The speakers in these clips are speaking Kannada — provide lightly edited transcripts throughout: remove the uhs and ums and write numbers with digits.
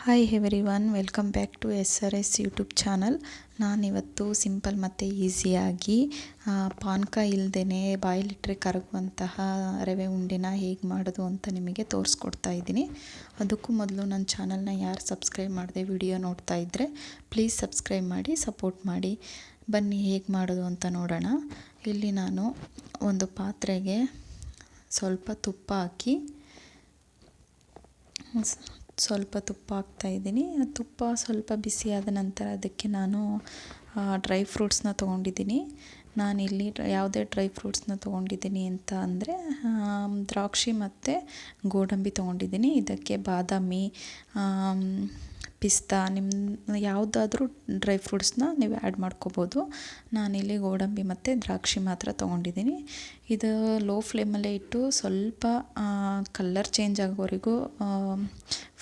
Hi everyone, welcome back to SRS YouTube channel. ನಾನಿವತ್ತು ಸಿಂಪಲ್ ಮತ್ತು ಈಸಿಯಾಗಿ ಪಾನಕ ಇಲ್ಲದೇ ಬಾಯಲ್ಲಿಟ್ಟರೆ ಕರಗುವಂತಹ ರವೆ ಉಂಡೆನ ಹೇಗೆ ಮಾಡೋದು ಅಂತ ನಿಮಗೆ ತೋರಿಸ್ಕೊಡ್ತಾ ಇದ್ದೀನಿ. ಅದಕ್ಕೂ ಮೊದಲು ನನ್ನ ಚಾನಲ್ನ ಯಾರು ಸಬ್ಸ್ಕ್ರೈಬ್ ಮಾಡದೆ ವಿಡಿಯೋ ನೋಡ್ತಾ ಇದ್ದರೆ ಪ್ಲೀಸ್ ಸಬ್ಸ್ಕ್ರೈಬ್ ಮಾಡಿ, ಸಪೋರ್ಟ್ ಮಾಡಿ. ಬನ್ನಿ ಹೇಗೆ ಮಾಡೋದು ಅಂತ ನೋಡೋಣ. ಇಲ್ಲಿ ನಾನು ಒಂದು ಪಾತ್ರೆಗೆ ಸ್ವಲ್ಪ ತುಪ್ಪ ಹಾಕಿ ಹಾಕ್ತಾಯಿದ್ದೀನಿ. ತುಪ್ಪ ಸ್ವಲ್ಪ ಬಿಸಿಯಾದ ನಂತರ ಅದಕ್ಕೆ ನಾನು ಡ್ರೈ ಫ್ರೂಟ್ಸ್ನ ತೊಗೊಂಡಿದ್ದೀನಿ. ನಾನಿಲ್ಲಿ ಯಾವುದೇ ಡ್ರೈ ಫ್ರೂಟ್ಸ್ನ ತೊಗೊಂಡಿದ್ದೀನಿ ಅಂತ ಅಂದರೆ ದ್ರಾಕ್ಷಿ ಮತ್ತು ಗೋಡಂಬಿ ತೊಗೊಂಡಿದ್ದೀನಿ. ಇದಕ್ಕೆ ಬಾದಾಮಿ, ಪಿಸ್ತಾ, ನಿಮ್ಮ ಯಾವುದಾದ್ರೂ ಡ್ರೈ ಫ್ರೂಟ್ಸ್ನ ನೀವು ಆ್ಯಡ್ ಮಾಡ್ಕೋಬೋದು. ನಾನಿಲ್ಲಿ ಗೋಡಂಬಿ ಮತ್ತು ದ್ರಾಕ್ಷಿ ಮಾತ್ರ ತೊಗೊಂಡಿದ್ದೀನಿ. ಇದು ಲೋ ಫ್ಲೇಮಲ್ಲೇ ಇಟ್ಟು ಸ್ವಲ್ಪ ಕಲ್ಲರ್ ಚೇಂಜ್ ಆಗೋವರೆಗೂ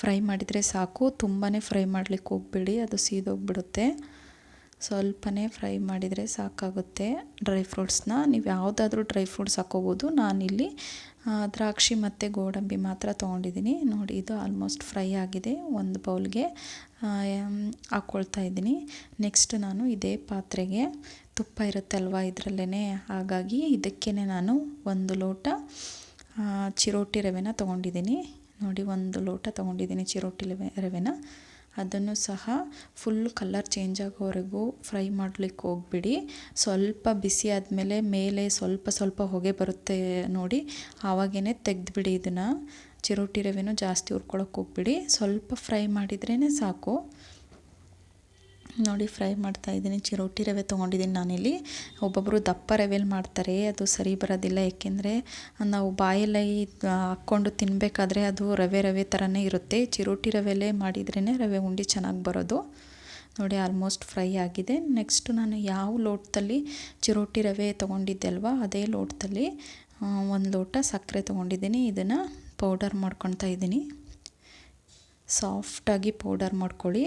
ಫ್ರೈ ಮಾಡಿದರೆ ಸಾಕು. ತುಂಬಾ ಫ್ರೈ ಮಾಡಲಿಕ್ಕೆ ಹೋಗಬೇಡಿ, ಅದು ಸೀದೋಗಿಬಿಡುತ್ತೆ. ಸ್ವಲ್ಪನೇ ಫ್ರೈ ಮಾಡಿದರೆ ಸಾಕಾಗುತ್ತೆ. ಡ್ರೈ ಫ್ರೂಟ್ಸ್ನ ನೀವು ಯಾವುದಾದ್ರೂ ಡ್ರೈ ಫ್ರೂಟ್ಸ್ ಹಾಕ್ಕೋಬೋದು. ನಾನಿಲ್ಲಿ ದ್ರಾಕ್ಷಿ ಮತ್ತು ಗೋಡಂಬಿ ಮಾತ್ರ ತೊಗೊಂಡಿದ್ದೀನಿ. ನೋಡಿ, ಇದು ಆಲ್ಮೋಸ್ಟ್ ಫ್ರೈ ಆಗಿದೆ. ಒಂದು ಬೌಲ್ಗೆ ಹಾಕ್ಕೊಳ್ತಾ ಇದ್ದೀನಿ. ನೆಕ್ಸ್ಟ್ ನಾನು ಇದೇ ಪಾತ್ರೆಗೆ ತುಪ್ಪ ಇರುತ್ತಲ್ವ ಇದರಲ್ಲೇ, ಹಾಗಾಗಿ ಇದಕ್ಕೇ ನಾನು 1 ಲೋಟ ಚಿರೋಟಿ ರವೆನ ತೊಗೊಂಡಿದ್ದೀನಿ. ನೋಡಿ, 1 ಲೋಟ ತೊಗೊಂಡಿದ್ದೀನಿ ಚಿರೋಟಿ ರವೆನ. ಅದನ್ನು ಸಹ ಫುಲ್ ಕಲರ್ ಚೇಂಜ್ ಆಗೋವರೆಗೂ ಫ್ರೈ ಮಾಡಲಿಕ್ಕೆ ಹೋಗ್ಬಿಡಿ. ಸ್ವಲ್ಪ ಬಿಸಿ ಆದಮೇಲೆ ಮೇಲೆ ಸ್ವಲ್ಪ ಹೊಗೆ ಬರುತ್ತೆ ನೋಡಿ, ಆವಾಗೇ ತೆಗೆದುಬಿಡಿ. ಇದನ್ನು ಚಿರೋಟಿ ರವೆನೂ ಜಾಸ್ತಿ ಹುರ್ಕೊಳ್ಳೋಕೆ ಹೋಗ್ಬಿಡಿ, ಸ್ವಲ್ಪ ಫ್ರೈ ಮಾಡಿದ್ರೇ ಸಾಕು. ನೋಡಿ, ಫ್ರೈ ಮಾಡ್ತಾಯಿದ್ದೀನಿ. ಚಿರೋಟಿ ರವೆ ತೊಗೊಂಡಿದ್ದೀನಿ ನಾನಿಲ್ಲಿ. ಒಬ್ಬೊಬ್ಬರು ದಪ್ಪ ರವೆಯಲ್ಲಿ ಮಾಡ್ತಾರೆ, ಅದು ಸರಿ ಬರೋದಿಲ್ಲ. ಏಕೆಂದರೆ ನಾವು ಬಾಯಲ್ಲಿ ಹಾಕ್ಕೊಂಡು ತಿನ್ನಬೇಕಾದ್ರೆ ಅದು ರವೆ ಥರನೇ ಇರುತ್ತೆ. ಚಿರೋಟಿ ರವೆಯಲ್ಲೇ ಮಾಡಿದ್ರೇ ರವೆ ಉಂಡೆ ಚೆನ್ನಾಗಿ ಬರೋದು. ನೋಡಿ, ಆಲ್ಮೋಸ್ಟ್ ಫ್ರೈ ಆಗಿದೆ. ನೆಕ್ಸ್ಟ್ ನಾನು ಯಾವ ಲೋಟದಲ್ಲಿ ಚಿರೋಟಿ ರವೆ ತೊಗೊಂಡಿದ್ದೆ ಅಲ್ವಾ, ಅದೇ ಲೋಟದಲ್ಲಿ 1 ಲೋಟ ಸಕ್ಕರೆ ತೊಗೊಂಡಿದ್ದೀನಿ. ಇದನ್ನು ಪೌಡರ್ ಮಾಡ್ಕೊತಾ ಇದ್ದೀನಿ. ಸಾಫ್ಟಾಗಿ ಪೌಡರ್ ಮಾಡ್ಕೊಳ್ಳಿ.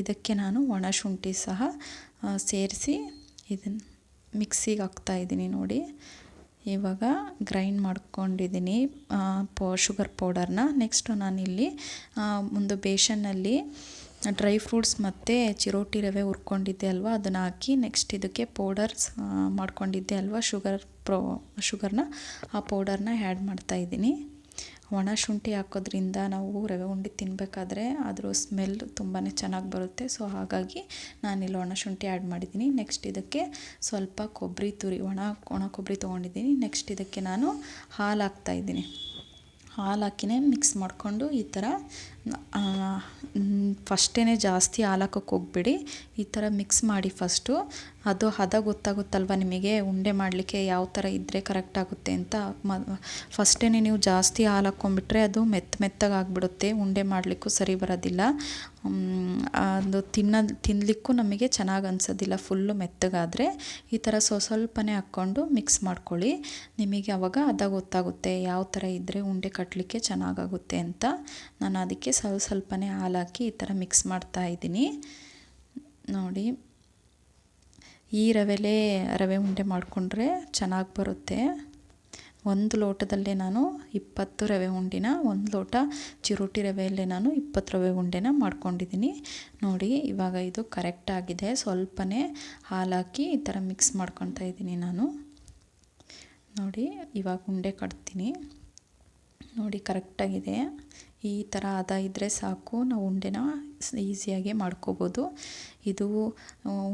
ಇದಕ್ಕೆ ನಾನು ಒಣ ಶುಂಠಿ ಸಹ ಸೇರಿಸಿ ಇದನ್ನು ಮಿಕ್ಸಿಗೆ ಹಾಕ್ತಾಯಿದ್ದೀನಿ. ನೋಡಿ, ಇವಾಗ ಗ್ರೈಂಡ್ ಮಾಡ್ಕೊಂಡಿದ್ದೀನಿ ಶುಗರ್ ಪೌಡರ್ನ. ನೆಕ್ಸ್ಟು ನಾನಿಲ್ಲಿ ಒಂದು ಬೇಷನ್ನಲ್ಲಿ ಡ್ರೈ ಫ್ರೂಟ್ಸ್ ಮತ್ತು ಚಿರೋಟಿ ರವೆ ಹುರ್ಕೊಂಡಿದ್ದೆ ಅಲ್ವಾ, ಅದನ್ನು ಹಾಕಿ ನೆಕ್ಸ್ಟ್ ಇದಕ್ಕೆ ಪೌಡರ್ಸ್ ಮಾಡ್ಕೊಂಡಿದ್ದೆ ಅಲ್ವಾ ಶುಗರ್ನ, ಆ ಪೌಡರ್ನ ಆ್ಯಡ್ ಮಾಡ್ತಾಯಿದ್ದೀನಿ. ಒಣ ಶುಂಠಿ ಹಾಕೋದ್ರಿಂದ ನಾವು ರವೆ ಉಂಡೆ ತಿನ್ನಬೇಕಾದ್ರೆ ಅದ್ರ ಸ್ಮೆಲ್ ತುಂಬಾ ಚೆನ್ನಾಗಿ ಬರುತ್ತೆ. ಸೊ ಹಾಗಾಗಿ ನಾನಿಲ್ಲಿ ಒಣ ಶುಂಠಿ ಆ್ಯಡ್ ಮಾಡಿದ್ದೀನಿ. ನೆಕ್ಸ್ಟ್ ಇದಕ್ಕೆ ಸ್ವಲ್ಪ ಕೊಬ್ಬರಿ ತುರಿ, ಒಣ ಕೊಬ್ಬರಿ ತೊಗೊಂಡಿದ್ದೀನಿ. ನೆಕ್ಸ್ಟ್ ಇದಕ್ಕೆ ನಾನು ಹಾಲು ಹಾಕ್ತಾಯಿದ್ದೀನಿ. ಹಾಲು ಹಾಕಿನೇ ಮಿಕ್ಸ್ ಮಾಡಿಕೊಂಡು ಈ ಥರ ಫಸ್ಟೇ ಜಾಸ್ತಿ ಹಾಲು ಹಾಕೋಕ್ಕೆ ಹೋಗ್ಬೇಡಿ. ಈ ಥರ ಮಿಕ್ಸ್ ಮಾಡಿ ಫಸ್ಟು. ಅದು ಹದ ಗೊತ್ತಾಗುತ್ತಲ್ವ ನಿಮಗೆ, ಉಂಡೆ ಮಾಡಲಿಕ್ಕೆ ಯಾವ ಥರ ಇದ್ದರೆ ಕರೆಕ್ಟ್ ಆಗುತ್ತೆ ಅಂತ. ಫಸ್ಟೇ ನೀವು ಜಾಸ್ತಿ ಹಾಲು ಹಾಕ್ಕೊಂಬಿಟ್ರೆ ಅದು ಮೆತ್ತಗೆ ಆಗಿಬಿಡುತ್ತೆ, ಉಂಡೆ ಮಾಡಲಿಕ್ಕೂ ಸರಿ ಬರೋದಿಲ್ಲ. ಅದು ತಿನ್ನಲಿಕ್ಕೂ ನಮಗೆ ಚೆನ್ನಾಗಿ ಅನಿಸೋದಿಲ್ಲ ಫುಲ್ಲು ಮೆತ್ತಗಾದರೆ. ಈ ಥರ ಸ್ವಲ್ಪನೇ ಹಾಕ್ಕೊಂಡು ಮಿಕ್ಸ್ ಮಾಡ್ಕೊಳ್ಳಿ. ನಿಮಗೆ ಆವಾಗ ಹದ ಗೊತ್ತಾಗುತ್ತೆ ಯಾವ ಥರ ಇದ್ದರೆ ಉಂಡೆ ಕಟ್ಟಲಿಕ್ಕೆ ಚೆನ್ನಾಗಾಗುತ್ತೆ ಅಂತ. ನಾನು ಅದಕ್ಕೆ ಸ್ವಲ್ಪನೇ ಹಾಲು ಹಾಕಿ ಈ ಥರ ಮಿಕ್ಸ್ ಮಾಡ್ತಾ ಇದ್ದೀನಿ. ನೋಡಿ, ಈ ರವೆ ಉಂಡೆ ಮಾಡಿಕೊಂಡ್ರೆ ಚೆನ್ನಾಗಿ ಬರುತ್ತೆ. 1 ಲೋಟದಲ್ಲೇ ನಾನು 20 ರವೆ ಉಂಡೆನ, 1 ಲೋಟ ಚಿರೋಟಿ ರವೆಯಲ್ಲೇ ನಾನು 20 ರವೆ ಉಂಡೆನ ಮಾಡ್ಕೊಂಡಿದ್ದೀನಿ. ನೋಡಿ, ಇವಾಗ ಇದು ಕರೆಕ್ಟ್ ಆಗಿದೆ. ಸ್ವಲ್ಪನೇ ಹಾಲು ಹಾಕಿ ಈ ಥರ ಮಿಕ್ಸ್ ಮಾಡ್ಕೊತಾ ಇದ್ದೀನಿ ನಾನು. ನೋಡಿ, ಇವಾಗ ಉಂಡೆ ಕಟ್ತೀನಿ. ನೋಡಿ, ಕರೆಕ್ಟಾಗಿದೆ. ಈ ಥರ ಹದ ಇದ್ದರೆ ಸಾಕು, ನಾವು ಉಂಡೆನ ಈಸಿಯಾಗಿ ಮಾಡ್ಕೋಬೋದು. ಇದು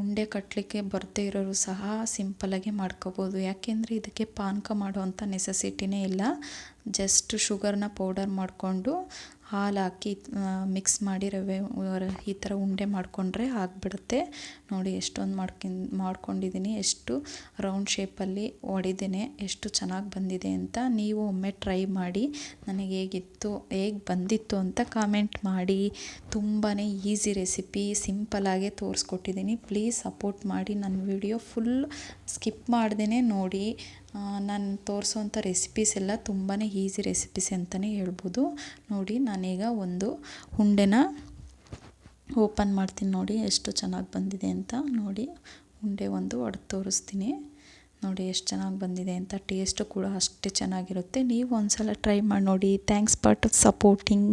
ಉಂಡೆ ಕಟ್ಟಲಿಕ್ಕೆ ಬರದೇ ಇರೋರು ಸಹ ಸಿಂಪಲಾಗಿ ಮಾಡ್ಕೋಬೋದು. ಯಾಕೆಂದರೆ ಇದಕ್ಕೆ ಪಾನಕ ಮಾಡೋವಂಥ ನೆಸೆಸಿಟಿನೇ ಇಲ್ಲ. ಜಸ್ಟ್ ಶುಗರ್ನ ಪೌಡರ್ ಮಾಡಿಕೊಂಡು ಹಾಲು ಹಾಕಿ ಮಿಕ್ಸ್ ಮಾಡಿ ರವೆ ಈ ಥರ ಉಂಡೆ ಮಾಡಿಕೊಂಡ್ರೆ ಆಗಿಬಿಡುತ್ತೆ. ನೋಡಿ, ಎಷ್ಟೊಂದು ಮಾಡ್ಕೊಂಡಿದ್ದೀನಿ, ಎಷ್ಟು ರೌಂಡ್ ಶೇಪಲ್ಲಿ ಹೊಡಿದೇನೆ ಎಷ್ಟು ಚೆನ್ನಾಗಿ ಬಂದಿದೆ ಅಂತ. ನೀವು ಒಮ್ಮೆ ಟ್ರೈ ಮಾಡಿ ನನಗೆ ಹೇಗೆ ಬಂದಿತ್ತು ಅಂತ ಕಾಮೆಂಟ್ ಮಾಡಿ. ತುಂಬಾ ಈಸಿ ರೆಸಿಪಿ, ಸಿಂಪಲಾಗೆ ತೋರಿಸ್ಕೊಟ್ಟಿದ್ದೀನಿ. ಪ್ಲೀಸ್ ಸಪೋರ್ಟ್ ಮಾಡಿ. ನನ್ನ ವಿಡಿಯೋ ಫುಲ್ ಸ್ಕಿಪ್ ಮಾಡ್ದೇ ನೋಡಿ. ನಾನು ತೋರಿಸೋವಂಥ ರೆಸಿಪೀಸ್ ಎಲ್ಲ ತುಂಬಾ ಈಸಿ ರೆಸಿಪೀಸ್ ಅಂತಲೇ ಹೇಳ್ಬೋದು. ನೋಡಿ, ನಾನೀಗ ಒಂದು ಉಂಡೆನ ಓಪನ್ ಮಾಡ್ತೀನಿ. ನೋಡಿ ಎಷ್ಟು ಚೆನ್ನಾಗಿ ಬಂದಿದೆ ಅಂತ. ನೋಡಿ, ಉಂಡೆ ಒಂದು ಒಡೆದು ತೋರಿಸ್ತೀನಿ. ನೋಡಿ ಎಷ್ಟು ಚೆನ್ನಾಗಿ ಬಂದಿದೆ ಅಂತ. ಟೇಸ್ಟು ಕೂಡ ಅಷ್ಟೇ ಚೆನ್ನಾಗಿರುತ್ತೆ. ನೀವು ಒಂದ್ಸಲ ಟ್ರೈ ಮಾಡಿ ನೋಡಿ. Thanks for supporting.